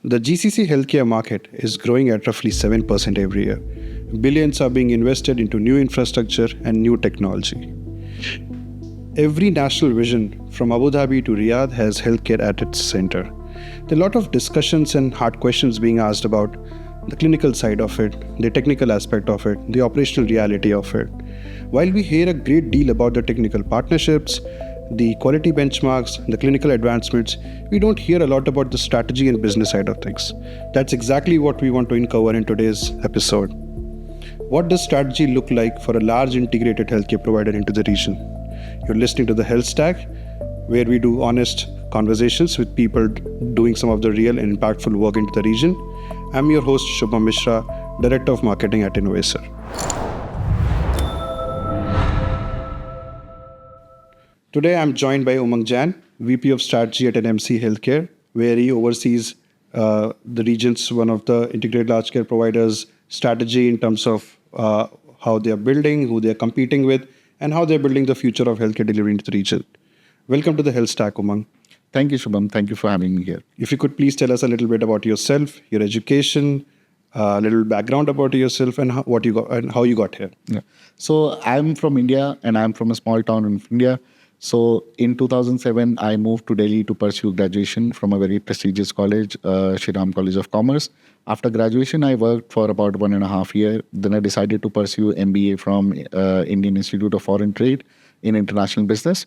The GCC healthcare market is growing at roughly 7% every year. Billions are being invested into new infrastructure and new technology. Every national vision from Abu Dhabi to Riyadh has healthcare at its center. There are a lot of discussions and hard questions being asked about the clinical side of it, the technical aspect of it, the operational reality of it. While we hear a great deal about the technical partnerships, the quality benchmarks, the clinical advancements, we don't hear a lot about the strategy and business side of things. That's exactly what we want to uncover in today's episode. What does strategy look like for a large integrated healthcare provider into the region? You're listening to The Health Stack, where we do honest conversations with people doing some of the real and impactful work into the region. I'm your host, Shubham Mishra, Director of Marketing at Innovaccer. Today, I'm joined by Umang Jain, VP of Strategy at NMC Healthcare, where he oversees the region's one of the integrated large care providers' strategy in terms of how they are building, who they are competing with, and how they're building the future of healthcare delivery into the region. Welcome to the Health Stack, Umang. Thank you, Shubham. Thank you for having me here. If you could please tell us a little bit about yourself, your education, a little background about yourself, and how you got here. Yeah. So I'm from India, and I'm from a small town in India. So in 2007, I moved to Delhi to pursue graduation from a very prestigious college, Shri Ram College of Commerce. After graduation, I worked for about 1.5 years. Then I decided to pursue MBA from Indian Institute of Foreign Trade in International Business.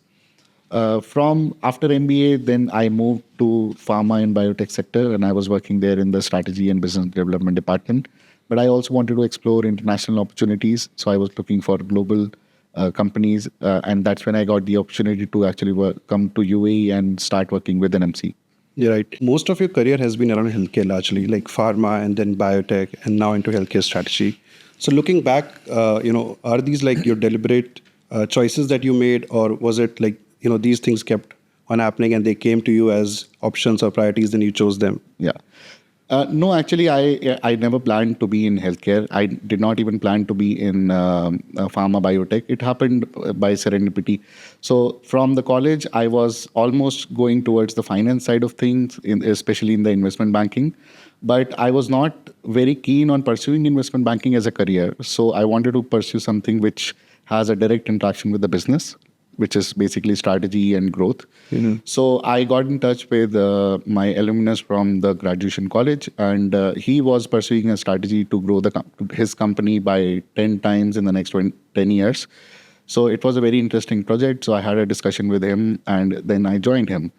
From after MBA, then I moved to pharma and biotech sector, and I was working there in the strategy and business development department. But I also wanted to explore international opportunities, so I was looking for global companies, and that's when I got the opportunity to actually come to UAE and start working with NMC. You're right. Most of your career has been around healthcare largely, like pharma and then biotech, and now into healthcare strategy. So looking back, are these like your deliberate choices that you made, or was it like, these things kept on happening and they came to you as options or priorities, then you chose them? Yeah. No, actually, I never planned to be in healthcare. I did not even plan to be in pharma biotech. It happened by serendipity. So from the college, I was almost going towards the finance side of things, especially in the investment banking. But I was not very keen on pursuing investment banking as a career. So I wanted to pursue something which has a direct interaction with the business, which is basically strategy and growth. Mm-hmm. So I got in touch with my alumnus from the graduation college, and he was pursuing a strategy to grow his company by 10 times in the next 10 years. So it was a very interesting project. So I had a discussion with him, and then I joined him.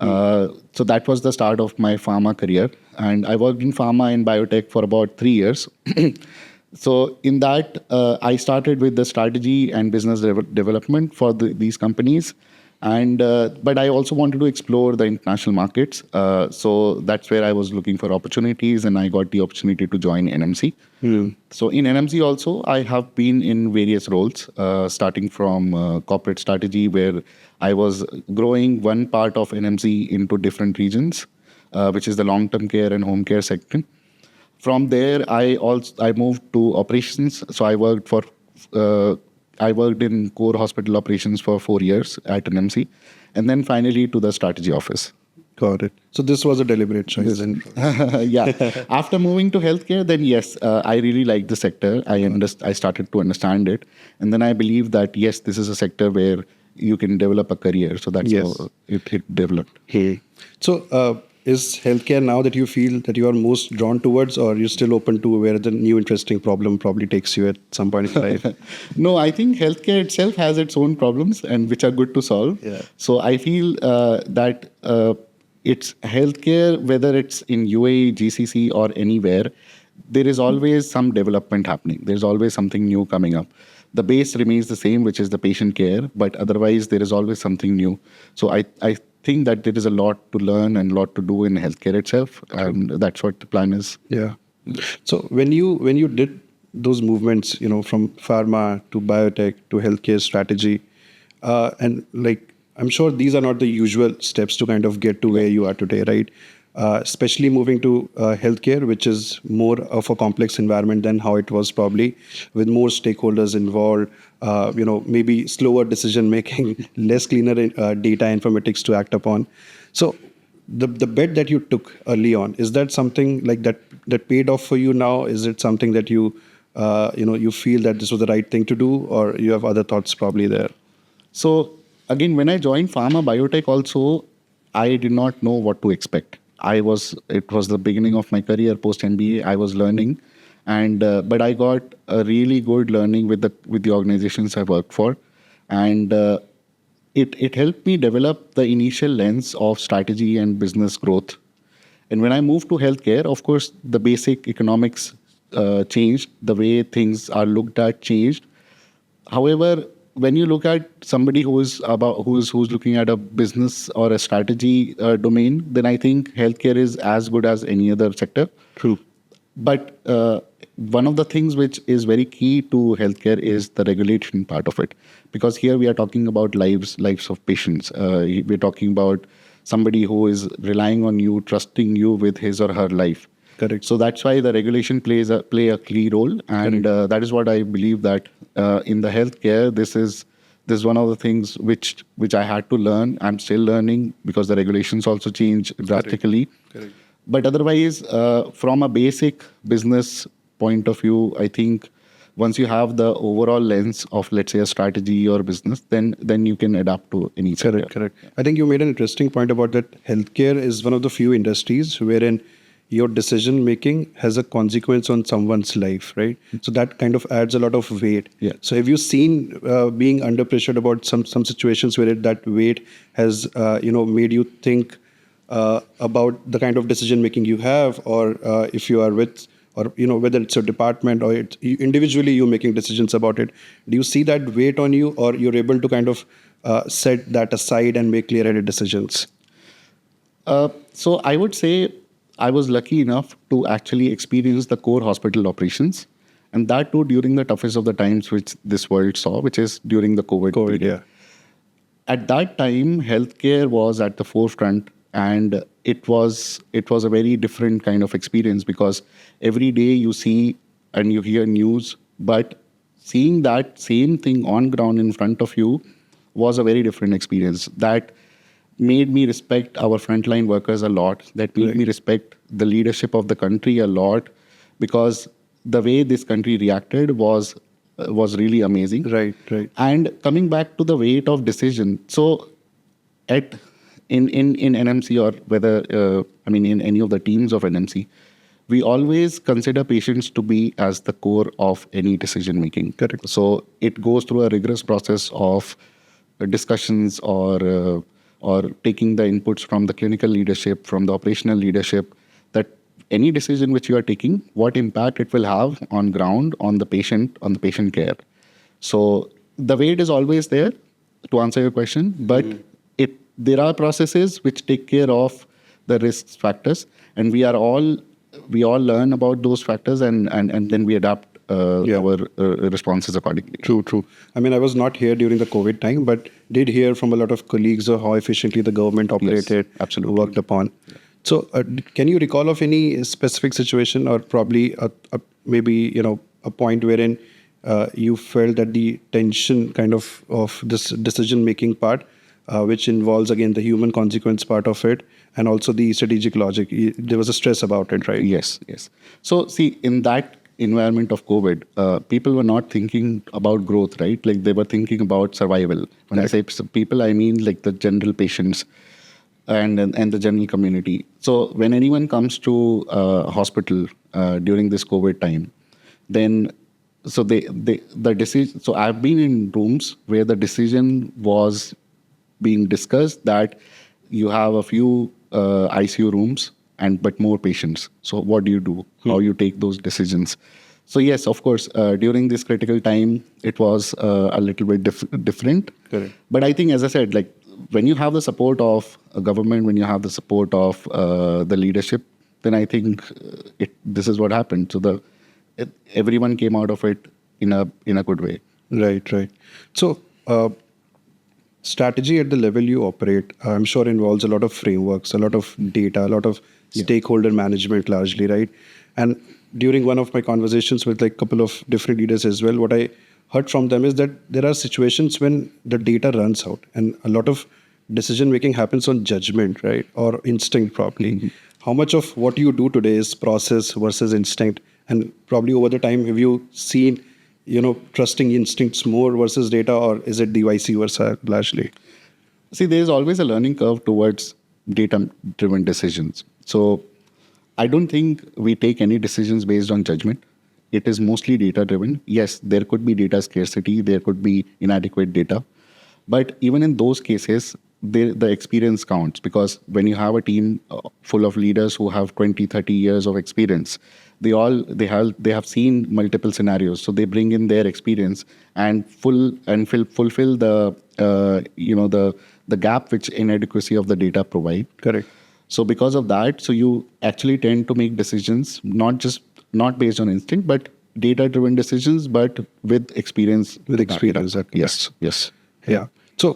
So that was the start of my pharma career. And I worked in pharma and biotech for about 3 years. So in that, I started with the strategy and business development for these companies. And but I also wanted to explore the international markets. So that's where I was looking for opportunities, and I got the opportunity to join NMC. Mm. So in NMC also, I have been in various roles, starting from corporate strategy, where I was growing one part of NMC into different regions, which is the long-term care and home care sector. From there, I moved to operations. So I worked in core hospital operations for 4 years at NMC, and then finally to the strategy office. Got it. So this was a deliberate choice. Yeah. After moving to healthcare, then yes, I really liked the sector. I started to understand it, and then I believe that yes, this is a sector where you can develop a career. So that's how it developed. Hey. So. Is healthcare now that you feel that you are most drawn towards, or are you still open to where the new interesting problem probably takes you at some point in life? No, I think healthcare itself has its own problems, and which are good to solve. Yeah. So I feel that it's healthcare, whether it's in UAE, GCC, or anywhere, there is always some development happening. There's always something new coming up. The base remains the same, which is the patient care, but otherwise there is always something new. So I think that there is a lot to learn and a lot to do in healthcare itself, and that's what the plan is. Yeah. So when you did those movements, from pharma to biotech to healthcare strategy, and like I'm sure these are not the usual steps to kind of get to where you are today, right? Especially moving to healthcare, which is more of a complex environment than how it was probably, with more stakeholders involved, maybe slower decision making, less cleaner data informatics to act upon. So the bet that you took early on, is that something like that paid off for you now? Is it something that you feel that this was the right thing to do, or you have other thoughts probably there? So again, when I joined pharma biotech, also I did not know what to expect. It was the beginning of my career post MBA. I was learning, and but I got a really good learning with the organizations I worked for, and it helped me develop the initial lens of strategy and business growth. And when I moved to healthcare, of course, the basic economics changed. The way things are looked at changed. However, when you look at somebody who's looking at a business or a strategy domain, then I think healthcare is as good as any other sector. True. But one of the things which is very key to healthcare is the regulation part of it, because here we are talking about lives of patients. We're talking about somebody who is relying on you, trusting you with his or her life. Correct. So that's why the regulation play a key role, and that is what I believe that in the healthcare, this is one of the things which I had to learn. I'm still learning because the regulations also change drastically. Correct. But otherwise, from a basic business point of view, I think once you have the overall lens of, let's say, a strategy or business, then you can adapt to any sector. Correct. I think you made an interesting point about that. Healthcare is one of the few industries wherein your decision making has a consequence on someone's life, right? So that kind of adds a lot of weight. Yeah. So have you seen being under pressure about some situations where that weight has made you think about the kind of decision making you have, or if you are with, or whether it's your department or it's individually you're making decisions about it? Do you see that weight on you, or you're able to kind of set that aside and make clear-headed decisions? So I would say I was lucky enough to actually experience the core hospital operations, and that too during the toughest of the times which this world saw, which is during the COVID period. Yeah. At that time, healthcare was at the forefront, and it was a very different kind of experience, because every day you see and you hear news, but seeing that same thing on ground in front of you was a very different experience. That made me respect our frontline workers a lot. That made me respect the leadership of the country a lot, because the way this country reacted was really amazing. Right. And coming back to the weight of decision, so in NMC, or whether in any of the teams of NMC, we always consider patients to be as the core of any decision making. Correct. So it goes through a rigorous process of discussions, or taking the inputs from the clinical leadership, from the operational leadership, that any decision which you are taking, what impact it will have on ground, on the patient care. So the weight is always there, to answer your question, but there are processes which take care of the risk factors, and we all learn about those factors, and then we adapt our responses accordingly. True. I mean, I was not here during the COVID time, but did hear from a lot of colleagues of how efficiently the government operated, Yes, absolutely. worked upon. Yeah. So, can you recall of any specific situation, or probably maybe a point wherein you felt that the tension kind of this decision making part, which involves again the human consequence part of it, and also the strategic logic, there was a stress about it, right? Yes. So see, in that environment of COVID, people were not thinking about growth, right? Like, they were thinking about survival. When I say people, I mean like the general patients and the general community. So when anyone comes to hospital during this COVID time, then the decision. So I've been in rooms where the decision was being discussed that you have a few ICU rooms but more patients. So what do you do? How you take those decisions? So yes, of course, during this critical time, it was a little bit different. Correct. But I think, as I said, like, when you have the support of a government, when you have the support of the leadership, then I think this is what happened. So everyone came out of it in a good way. Right. So strategy at the level you operate, I'm sure, involves a lot of frameworks, a lot of data, a lot of stakeholder management largely, right? And during one of my conversations with like a couple of different leaders as well, what I heard from them is that there are situations when the data runs out, and a lot of decision making happens at the level of strategy. And then when the data runs out, then the decision making becomes very difficult. And then you have to decision making happens on judgment, right? Or instinct probably. How much of what you do today is process versus instinct? And probably over the time, have you seen, trusting instincts more versus data, or is it the vice versa largely? See, there is always a learning curve towards data-driven decisions. So I don't think we take any decisions based on judgment. It is mostly data-driven. Yes, there could be data scarcity, there could be inadequate data. But even in those cases, the experience counts, because when you have a team full of leaders who have 20, 30 years of experience, they have seen multiple scenarios. So they bring in their experience and fulfill the gap which inadequacy of the data provide. Correct. So because of that, so you actually tend to make decisions not based on instinct, but data-driven decisions, but with experience. With experience. Yes. Yeah. So,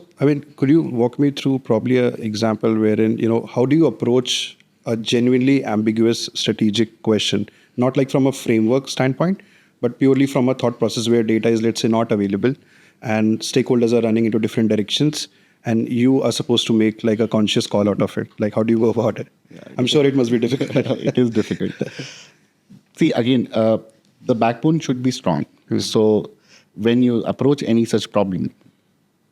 could you walk me through probably an example wherein, how do you approach a genuinely ambiguous strategic question? Not like from a framework standpoint, but purely from a thought process where data is, let's say, not available and stakeholders are running into different directions and you are supposed to make like a conscious call out of it. Like, how do you go about it? Yeah, I'm sure it must be difficult. It is difficult. See, again, the backbone should be strong. So when you approach any such problem,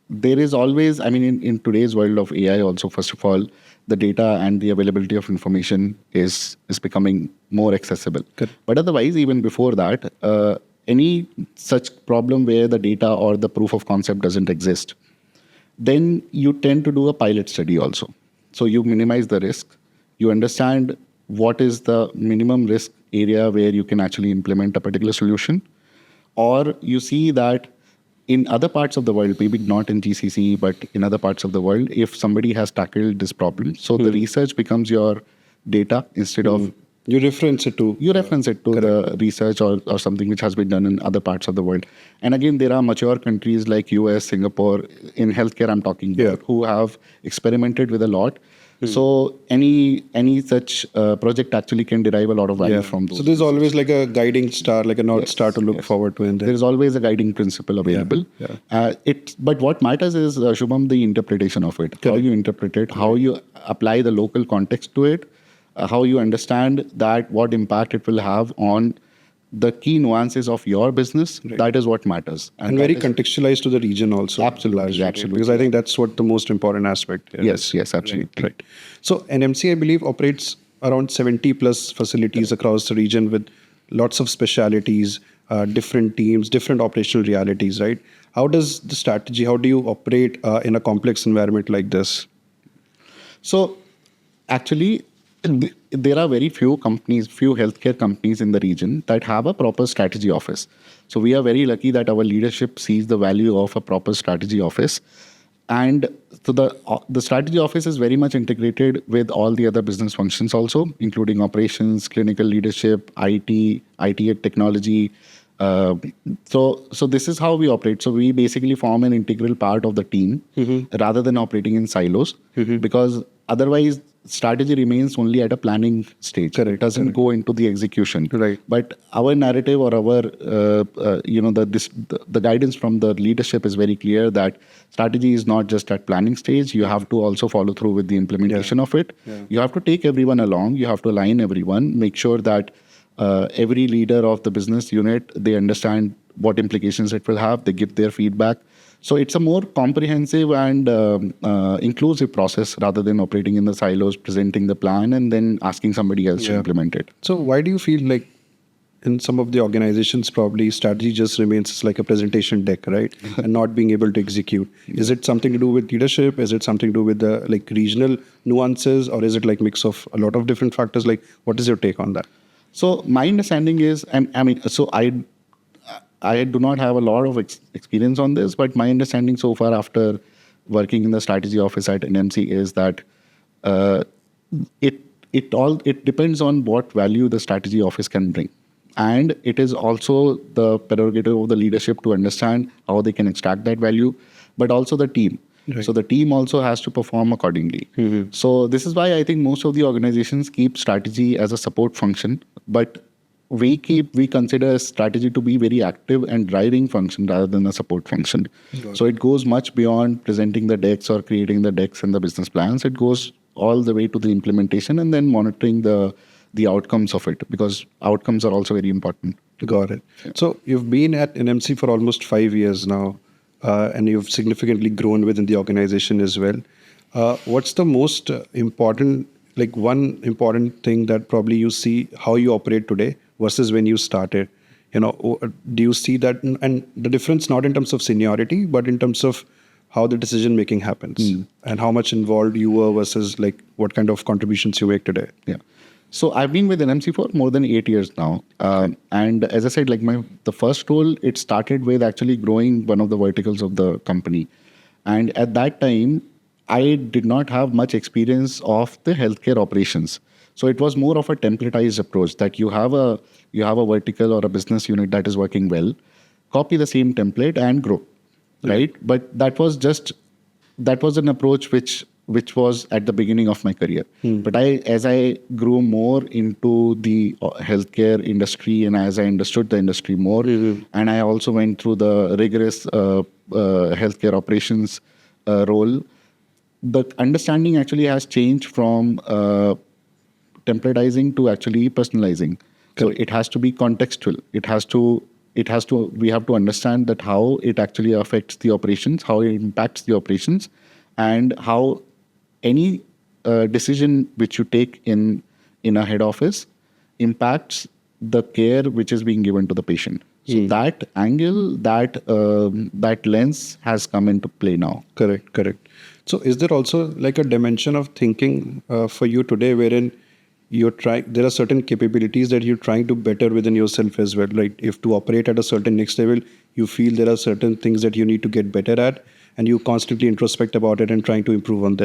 there is always, in today's world of AI also, first of all, the data and the availability of information is becoming more accessible. Good. But otherwise, even before that, any such problem where the data or the proof of concept doesn't exist, then you tend to do a pilot study also. So you minimize the risk. You understand what is the minimum risk area where you can actually implement a particular solution. Or you see that in other parts of the world, maybe not in GCC, but in other parts of the world, if somebody has tackled this problem, so the research becomes your data instead of... You reference it to the research or something which has been done in other parts of the world. And again, there are mature countries like US, Singapore, in healthcare I'm talking about, who have experimented with a lot. So any such project actually can derive a lot of value from those. So there's always like a guiding star, like a North Star to look forward to in there. There is always a guiding principle available. But what matters is, Shubham, the interpretation of it. How you interpret it, how you apply the local context to it, how you understand that what impact it will have on the key nuances of your business. That is what matters. And very contextualized to the region also. Absolutely. Because I think that's what the most important aspect is. Yes, absolutely. Right. So NMC, I believe, operates around 70 plus facilities across the region with lots of specialities, different teams, different operational realities, right? How do you operate in a complex environment like this? So actually, there are very few healthcare companies in the region that have a proper strategy office. So we are very lucky that our leadership sees the value of a proper strategy office. And so the strategy office is very much integrated with all the other business functions also, including operations, clinical leadership, IT and technology. So this is how we operate. So we basically form an integral part of the team rather than operating in silos, because otherwise strategy remains only at a planning stage. Correct. It doesn't go into the execution. Right. But our narrative or our the guidance from the leadership is very clear that strategy is not just at planning stage. You have to also follow through with the implementation of it. You have to take everyone along. You have to align everyone. Make sure that every leader of the business unit, they understand what implications it will have. They give their feedback. So it's a more comprehensive and inclusive process rather than operating in the silos, presenting the plan and then asking somebody else to implement it. So why do you feel like in some of the organizations probably strategy just remains like a presentation deck, right? And not being able to execute? Is it something to do with leadership? Is it something to do with the like regional nuances, or is it like mix of a lot of different factors? Like, what is your take on that? So my understanding is, I do not have a lot of experience on this, but my understanding so far after working in the strategy office at NMC is that it depends on what value the strategy office can bring. And it is also the prerogative of the leadership to understand how they can extract that value, but also the team. Right. So the team also has to perform accordingly. So this is why I think most of the organizations keep strategy as a support function, but we consider strategy to be very active and driving function rather than a support function. So it goes much beyond presenting the decks or creating the decks and the business plans. It goes all the way to the implementation and then monitoring the outcomes of it, because outcomes are also very important. Got it. So you've been at NMC for almost 5 years now, and you've significantly grown within the organization as well. What's the most important, like one important thing that probably you see how you operate today versus when you started? Do you see that, and the difference not in terms of seniority, but in terms of how the decision making happens and how much involved you were versus like what kind of contributions you make today? Yeah. So I've been with NMC for more than 8 years now. And as I said, like the first role, it started with actually growing one of the verticals of the company. And at that time, I did not have much experience of the healthcare operations. So it was more of a templatized approach that you have a vertical or a business unit that is working well, copy the same template and grow, right? But that was an approach which was at the beginning of my career. But as I grew more into the healthcare industry and as I understood the industry more, and I also went through the rigorous healthcare operations role, the understanding actually has changed from templatizing to actually personalizing. So it has to be contextual. We have to understand that how it actually affects the operations, how it impacts the operations, and how any decision which you take in a head office impacts the care which is being given to the patient. So that angle, that lens has come into play now. Correct. So is there also like a dimension of thinking for you today wherein there are certain capabilities that you're trying to better within yourself as well, right? If to operate at a certain next level, you feel there are certain things that you need to get better at, and you constantly introspect about it and trying to improve on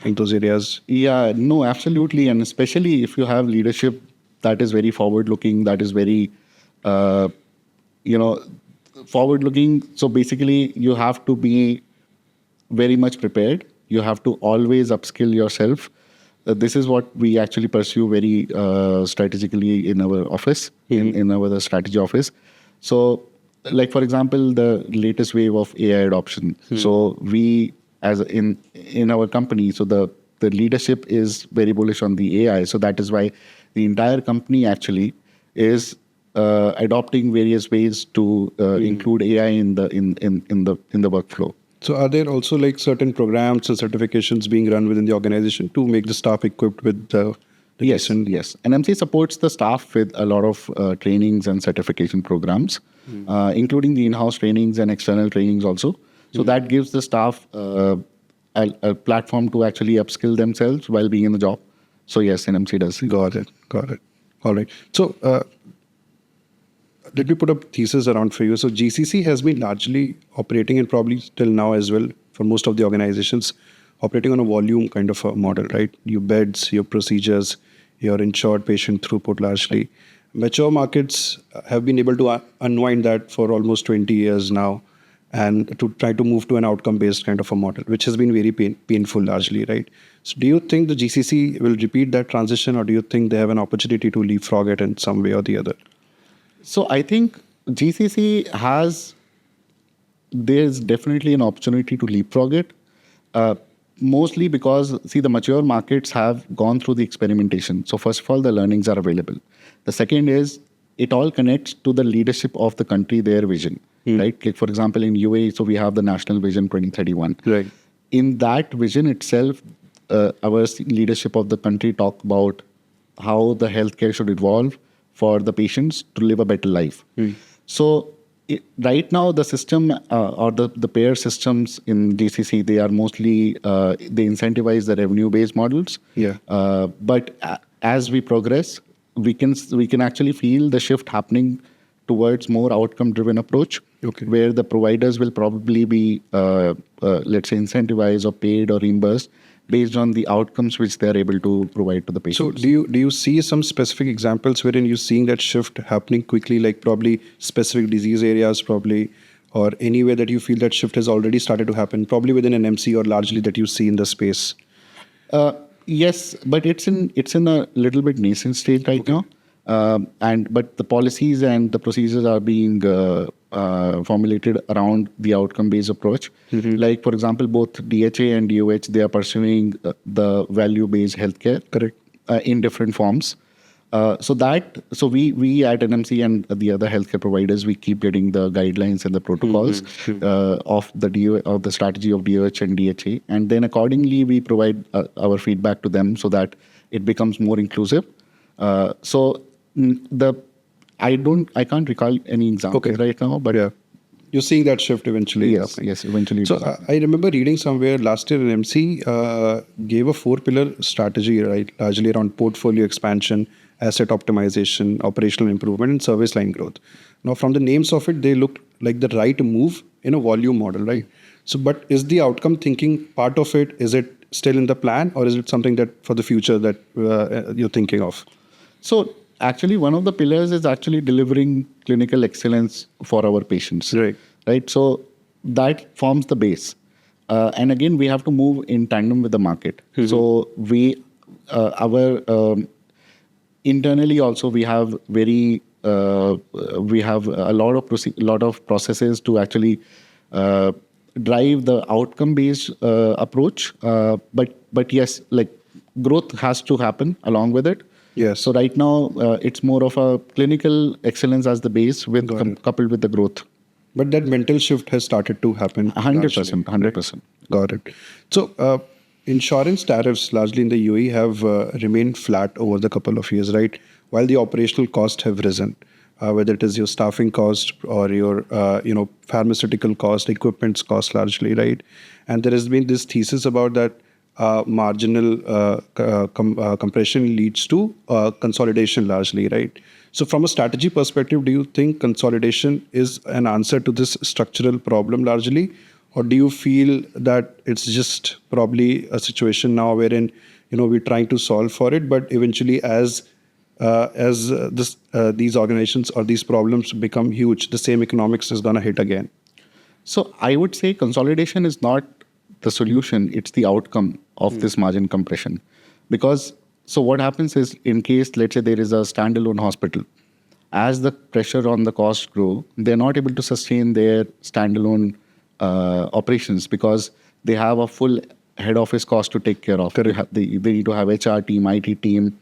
in those areas. Yeah, no, absolutely. And especially if you have leadership that is very forward-looking, that is very, forward-looking. So basically, you have to be very much prepared. You have to always upskill yourself. This is what we actually pursue very strategically in our office, in our strategy office. So, like for example, the latest wave of AI adoption. So we, as in our company, so the leadership is very bullish on the AI. So that is why the entire company actually is adopting various ways to include AI in the workflow. So are there also like certain programs and certifications being run within the organization to make the staff equipped with the Yes. NMC supports the staff with a lot of trainings and certification programs, including the in-house trainings and external trainings also. So that gives the staff a platform to actually upskill themselves while being in the job. So yes, NMC does. Got it. All right. So let me put a thesis around for you. So GCC has been largely operating, and probably till now as well for most of the organizations, operating on a volume kind of a model, right? Your beds, your procedures, your insured patient throughput largely. Mature markets have been able to unwind that for almost 20 years now, and to try to move to an outcome-based kind of a model, which has been very painful largely, right? So do you think the GCC will repeat that transition, or do you think they have an opportunity to leapfrog it in some way or the other? So I think there's definitely an opportunity to leapfrog it, mostly because, see, the mature markets have gone through the experimentation. So first of all, the learnings are available. The second is it all connects to the leadership of the country, their vision, right? Like for example, in UAE, so we have the National Vision 2031. Right. In that vision itself, our leadership of the country talk about how the healthcare should evolve for the patients to live a better life. So right now, the system or the payer systems in GCC, they are mostly, they incentivize the revenue-based models. Yeah. But as we progress, we can actually feel the shift happening towards more outcome-driven approach, where the providers will probably be, let's say, incentivized or paid or reimbursed based on the outcomes which they are able to provide to the patients. So do you see some specific examples wherein you're seeing that shift happening quickly, like probably specific disease areas probably, or anywhere that you feel that shift has already started to happen, probably within an MC or largely that you see in the space? Yes, but it's in a little bit nascent stage right now. But the policies and the procedures are being formulated around the outcome-based approach. Like, for example, both DHA and DOH, they are pursuing the value-based healthcare. Correct. In different forms. So we at NMC and the other healthcare providers, we keep getting the guidelines and the protocols of the strategy of DOH and DHA, and then accordingly we provide our feedback to them so that it becomes more inclusive. I can't recall any examples right now, but yeah, you're seeing that shift eventually. Yes, eventually. So I remember reading somewhere last year NMC gave a 4-pillar strategy, right? Largely around portfolio expansion, asset optimization, operational improvement, and service line growth. Now, from the names of it, they look like the right move in a volume model, right? So, but is the outcome thinking part of it? Is it still in the plan, or is it something that for the future that you're thinking of? So actually, one of the pillars is actually delivering clinical excellence for our patients. Right. So that forms the base. And again, we have to move in tandem with the market. So internally also we have we have a lot of processes to actually drive the outcome-based approach. But yes, like growth has to happen along with it. Yes. So right now, it's more of a clinical excellence as the base coupled with the growth. But that mental shift has started to happen. 100%. 100%. Got it. So insurance tariffs largely in the UAE have remained flat over the couple of years, right? While the operational costs have risen, whether it is your staffing cost or your pharmaceutical cost, equipment's cost largely, right? And there has been this thesis about that marginal compression leads to consolidation largely, right? So from a strategy perspective, do you think consolidation is an answer to this structural problem largely? Or do you feel that it's just probably a situation now wherein, we're trying to solve for it, but eventually as these organizations or these problems become huge, the same economics is going to hit again? So I would say consolidation is not the solution, it's the outcome of this margin compression. Because so what happens is, in case, let's say there is a standalone hospital, as the pressure on the costs grow, they're not able to sustain their standalone operations because they have a full head office cost to take care of. They need to have HR team, IT team,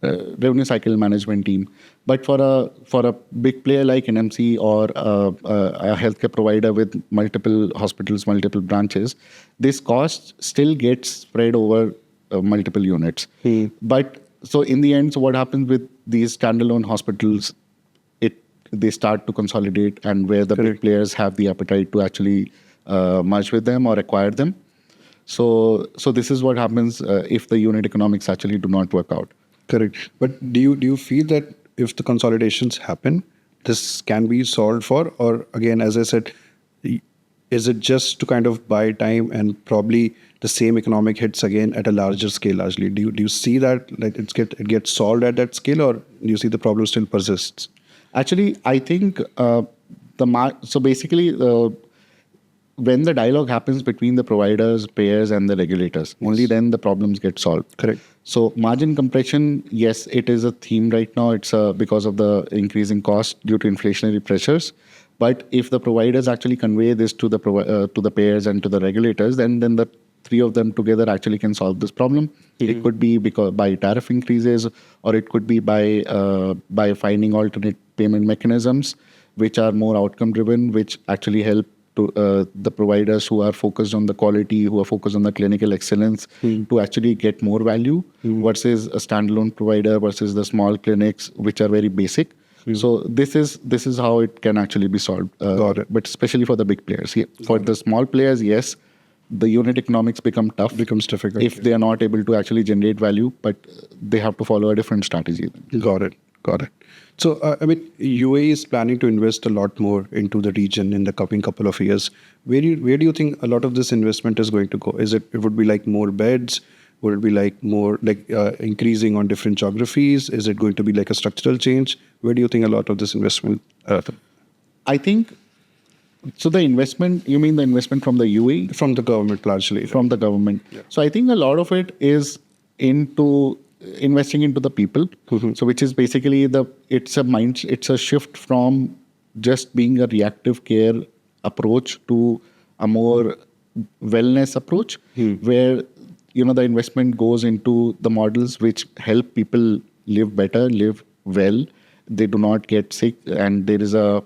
revenue cycle management team. But for a big player like NMC or a healthcare provider with multiple hospitals, multiple branches, this cost still gets spread over multiple units. But so in the end, so what happens with these standalone hospitals? They start to consolidate, and where the big players have the appetite to actually merge with them or acquire them. So this is what happens if the unit economics actually do not work out. Correct. But do you feel that if the consolidations happen, this can be solved for? Or again, as I said, is it just to kind of buy time and probably the same economic hits again at a larger scale largely? Do you see that like it gets solved at that scale, or do you see the problem still persists? Actually, I think so basically when the dialogue happens between the providers, payers, and the regulators, only then the problems get solved. Correct. So margin compression, yes, it is a theme right now. It's because of the increasing cost due to inflationary pressures. But if the providers actually convey this to the payers and to the regulators, then the three of them together actually can solve this problem. It could be by tariff increases, or it could be by finding alternate payment mechanisms which are more outcome driven, which actually help to the providers who are focused on the quality, who are focused on the clinical excellence, to actually get more value versus a standalone provider versus the small clinics which are very basic. So this is how it can actually be solved. Got it. But especially for the big players. For the small players, yes, the unit economics becomes difficult if they are not able to actually generate value, but they have to follow a different strategy. Got it. So, UAE is planning to invest a lot more into the region in the coming couple of years. Where do you think a lot of this investment is going to go? It would be like more beds? Would it be like more like increasing on different geographies? Is it going to be like a structural change? Where do you think a lot of this investment? I think, so the investment, you mean the investment from the UAE? From the government largely. From the government. Yeah. So I think a lot of it is into investing into the people. So which is basically it's a shift from just being a reactive care approach to a more wellness approach, where the investment goes into the models which help people live better, live well, they do not get sick, and there is a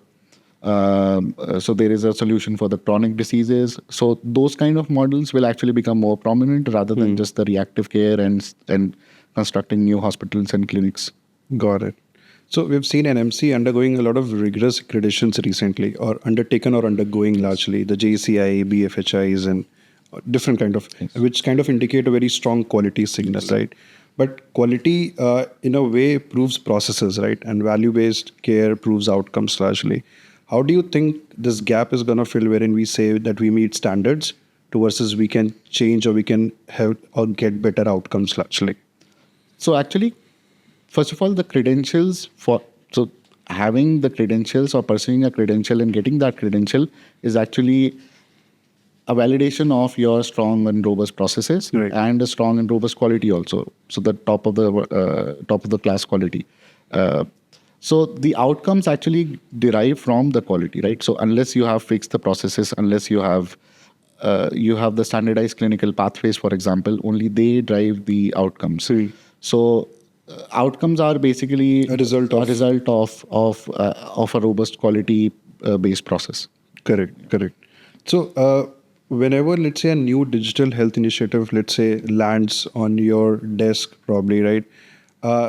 solution for the chronic diseases. So those kind of models will actually become more prominent rather than just the reactive care and constructing new hospitals and clinics. Got it. So we've seen NMC undergoing a lot of rigorous accreditations recently, or undertaken or undergoing largely the JCI, BFHIs, and different kind of, which kind of indicate a very strong quality signal, right? But quality, in a way, proves processes, right? And value-based care proves outcomes largely. How do you think this gap is going to fill, wherein we say that we meet standards to versus we can change or we can have or get better outcomes largely? So actually, first of all, the credentials so having the credentials or pursuing a credential and getting that credential is actually a validation of your strong and robust processes, right, and a strong and robust quality also. So the top of the class quality. So the outcomes actually derive from the quality, right? So unless you have fixed the processes, unless you have the standardized clinical pathways, for example, only they drive the outcomes. So outcomes are basically a result of a robust quality based process. Correct. So whenever, let's say, a new digital health initiative, let's say, lands on your desk, probably, right?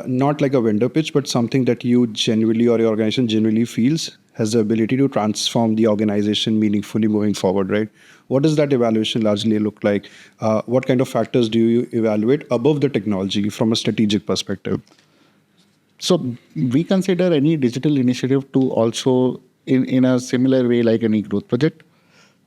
Not like a vendor pitch, but something that you genuinely or your organization genuinely feels has the ability to transform the organization meaningfully moving forward, right? What does that evaluation largely look like? What kind of factors do you evaluate above the technology from a strategic perspective? So we consider any digital initiative to also in a similar way like any growth project.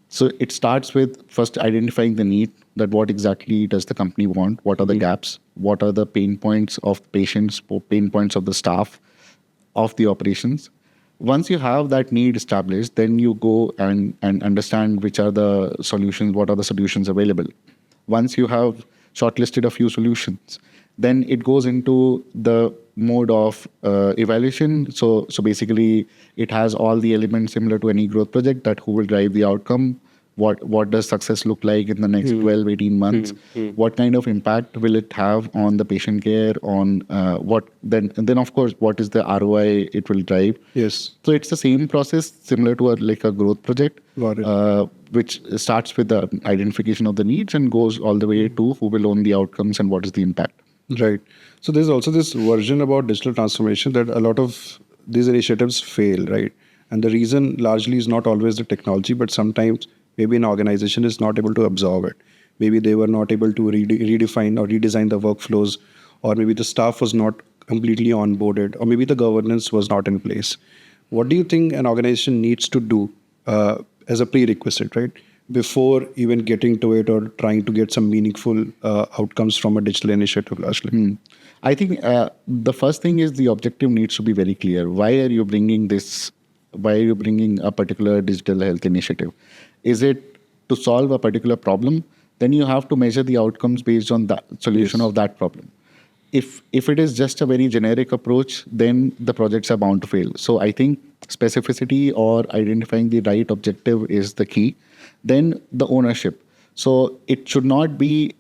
So it starts with first identifying the need, that what exactly does the company want, what are the gaps, what are the pain points of patients, pain points of the staff, of the operations. Once you have that need established, then you go and understand which are the solutions, what are the solutions available. Once you have shortlisted a few solutions, then it goes into the mode of evaluation. So basically, it has all the elements similar to any growth project, that who will drive the outcome, what does success look like in the next 12, 18 months, what kind of impact will it have on the patient care, on and then of course, what is the ROI it will drive. Yes. So it's the same process, similar to a growth project, which starts with the identification of the needs and goes all the way to who will own the outcomes and what is the impact. Right. So there's also this version about digital transformation that a lot of these initiatives fail, right? And the reason largely is not always the technology, but sometimes maybe an organization is not able to absorb it. Maybe they were not able to redefine or redesign the workflows, or maybe the staff was not completely onboarded, or maybe the governance was not in place. What do you think an organization needs to do as a prerequisite, right, before even getting to it or trying to get some meaningful outcomes from a digital initiative largely? I think the first thing is the objective needs to be very clear. Why are you bringing a particular digital health initiative? Is it to solve a particular problem? Then you have to measure the outcomes based on the solution of that problem. If it is just a very generic approach, then the projects are bound to fail. So I think specificity or identifying the right objective is the key. Then the ownership. So it should not be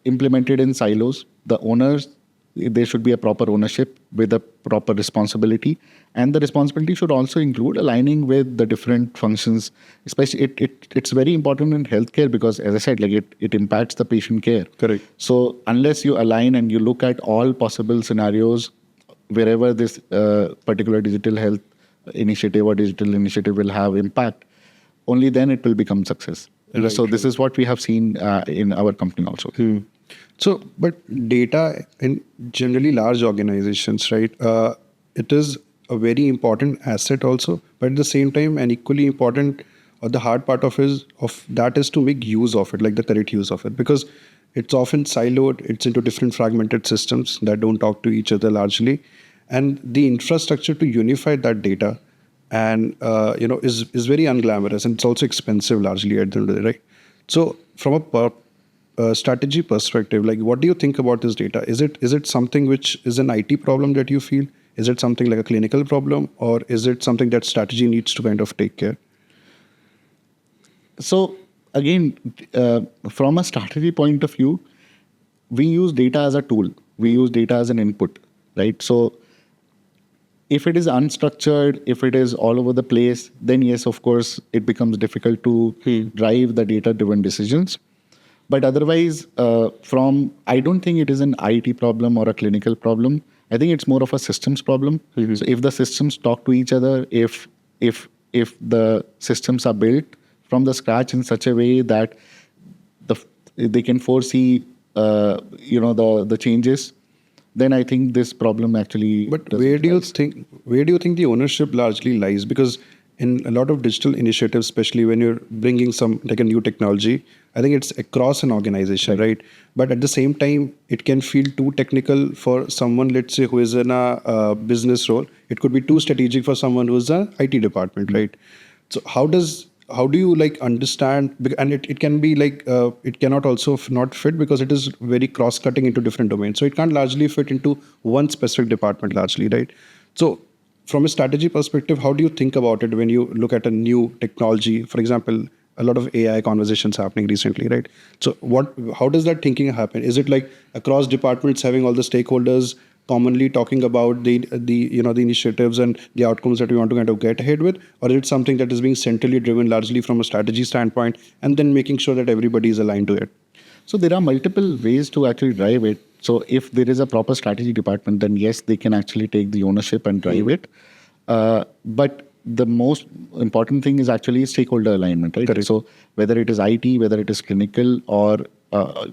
implemented in silos. The owners, there should be a proper ownership with a proper responsibility, and the responsibility should also include aligning with the different functions. Especially, it's very important in healthcare because, as I said, it impacts the patient care. Correct. So unless you align and you look at all possible scenarios wherever this particular digital health initiative or digital initiative will have impact, only then it will become success. Right, so this is what we have seen in our company also. So, but data in generally large organizations, right? It is a very important asset also, but at the same time, an equally important, or the hard part of that is to make use of it, like the correct use of it, because it's often siloed. It's into different fragmented systems that don't talk to each other largely, and the infrastructure to unify that data and is very unglamorous, and it's also expensive largely at the end of the day, right? So from a strategy perspective, like what do you think about this data? Is it something which is an IT problem that you feel? Is it something like a clinical problem, or is it something that strategy needs to kind of take care? So again, from a strategy point of view, we use data as a tool. We use data as an input, right? So if it is unstructured, if it is all over the place, then yes, of course, it becomes difficult to drive the data-driven decisions. But otherwise, I don't think it is an IT problem or a clinical problem. I think it's more of a systems problem. So if the systems talk to each other, if the systems are built from the scratch in such a way that they can foresee, the changes, then I think this problem actually. But where do you think the ownership largely lies? Because in a lot of digital initiatives, especially when you're bringing some like a new technology, I think it's across an organization, right? But at the same time, it can feel too technical for someone, let's say, who is in a business role. It could be too strategic for someone who's an IT department, right? So how do you like understand? And it can be like it cannot also not fit because it is very cross-cutting into different domains. So it can't largely fit into one specific department largely, right? So from a strategy perspective, how do you think about it when you look at a new technology? For example, a lot of AI conversations happening recently, right? So how does that thinking happen? Is it like across departments having all the stakeholders commonly talking about the initiatives and the outcomes that we want to kind of get ahead with, or is it something that is being centrally driven largely from a strategy standpoint and then making sure that everybody is aligned to it? So there are multiple ways to actually drive it. So if there is a proper strategy department, then yes, they can actually take the ownership and drive it. But the most important thing is actually stakeholder alignment, right? Correct. So whether it is IT, whether it is clinical, or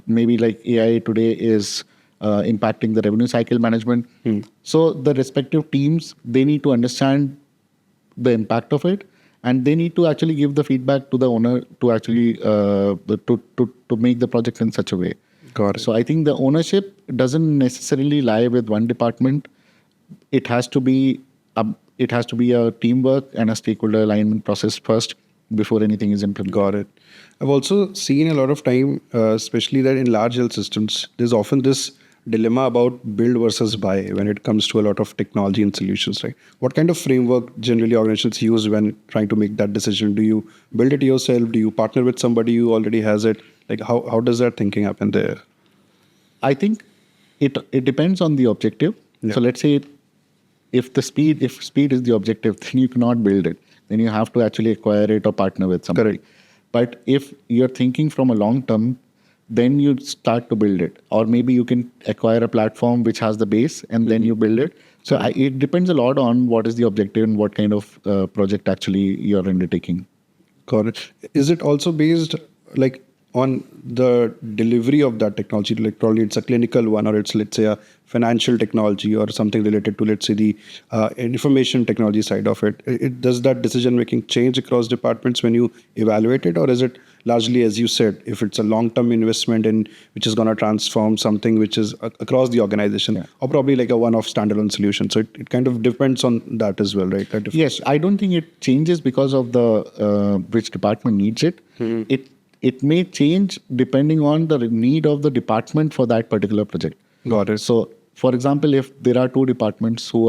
maybe like AI today is impacting the revenue cycle management. So the respective teams, they need to understand the impact of it, and they need to actually give the feedback to the owner to actually to make the project in such a way. Got it. So I think the ownership doesn't necessarily lie with one department. It has to be a teamwork and a stakeholder alignment process first before anything is implemented. Got it. I've also seen a lot of time, especially that in large health systems, there's often this dilemma about build versus buy when it comes to a lot of technology and solutions, right? What kind of framework generally organizations use when trying to make that decision? Do you build it yourself? Do you partner with somebody who already has it? Like how does that thinking happen there? I think it depends on the objective. Yeah. So let's say if speed is the objective, then you cannot build it. Then you have to actually acquire it or partner with somebody. Correct. But if you're thinking from a long term, then you start to build it. Or maybe you can acquire a platform which has the base and then you build it. So it depends a lot on what is the objective and what kind of project actually you're undertaking. Got it. Is it also based like on the delivery of that technology? Like probably it's a clinical one, or it's, let's say, a financial technology or something related to, let's say, the information technology side of it. Does that decision making change across departments when you evaluate it, or is it largely, as you said, if it's a long-term investment in which is going to transform something which is across the organization, or probably like a one-off standalone solution? So it kind of depends on that as well, right? Yes, I don't think it changes because of the which department needs it. It may change depending on the need of the department for that particular project. Got it. So, for example, if there are two departments who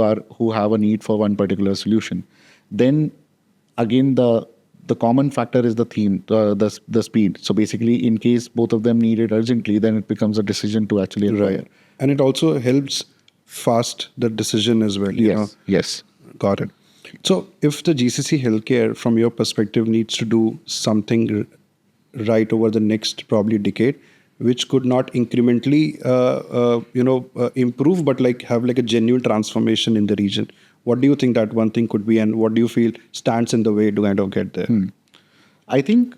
have a need for one particular solution, then again the common factor is the theme, the speed. So basically, in case both of them need it urgently, then it becomes a decision to actually acquire. Right. And it also helps fast the decision as well. You know? Yes. Got it. So if the GCC Healthcare, from your perspective, needs to do something right over the next probably decade, which could not incrementally improve, but like have like a genuine transformation in the region, what do you think that one thing could be, and what do you feel stands in the way to kind of get there? I think,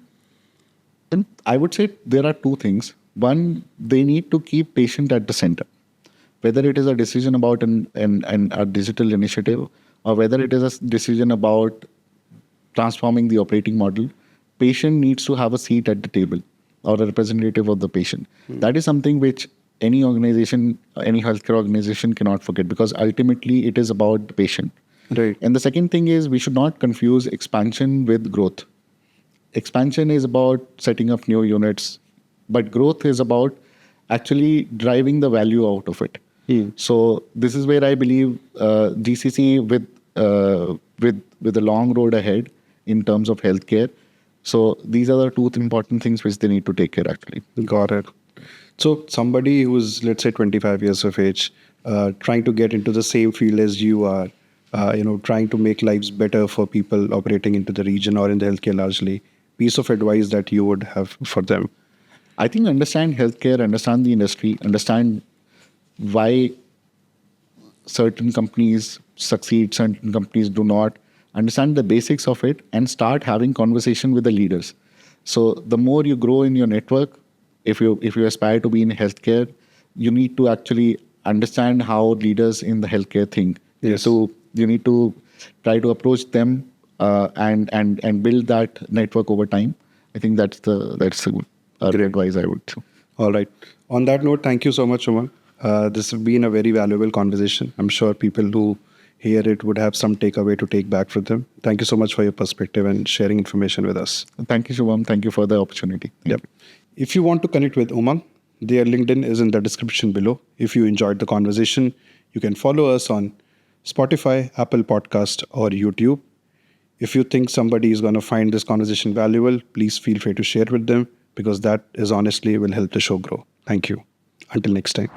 I would say there are two things. One, they need to keep patient at the center, whether it is a decision about a digital initiative, or whether it is a decision about transforming the operating model. Patient needs to have a seat at the table, or a representative of the patient. That is something which any organization, any healthcare organization cannot forget, because ultimately it is about the patient. Right. And the second thing is, we should not confuse expansion with growth. Expansion is about setting up new units, but growth is about actually driving the value out of it. So this is where I believe GCC with a long road ahead in terms of healthcare. So these are the two important things which they need to take care actually. Got it. So somebody who's, let's say, 25 years of age, trying to get into the same field as you are, trying to make lives better for people operating into the region or in the healthcare largely, piece of advice that you would have for them? I think understand healthcare, understand the industry, understand why certain companies succeed, certain companies do not. Understand the basics of it and start having conversation with the leaders. So the more you grow in your network, if you aspire to be in healthcare, you need to actually understand how leaders in the healthcare think. Yes. So you need to try to approach them and build that network over time. I think that's the great advice I would say. All right. On that note, thank you so much, Umang. This has been a very valuable conversation. I'm sure people who hear it would have some takeaway to take back for them. Thank you so much for your perspective and sharing information with us. Thank you, Shubham. Thank you for the opportunity. Yep. If you want to connect with Umang, their LinkedIn is in the description below. If you enjoyed the conversation, you can follow us on Spotify, Apple Podcast, or YouTube. If you think somebody is going to find this conversation valuable, please feel free to share it with them, because that is honestly will help the show grow. Thank you. Until next time.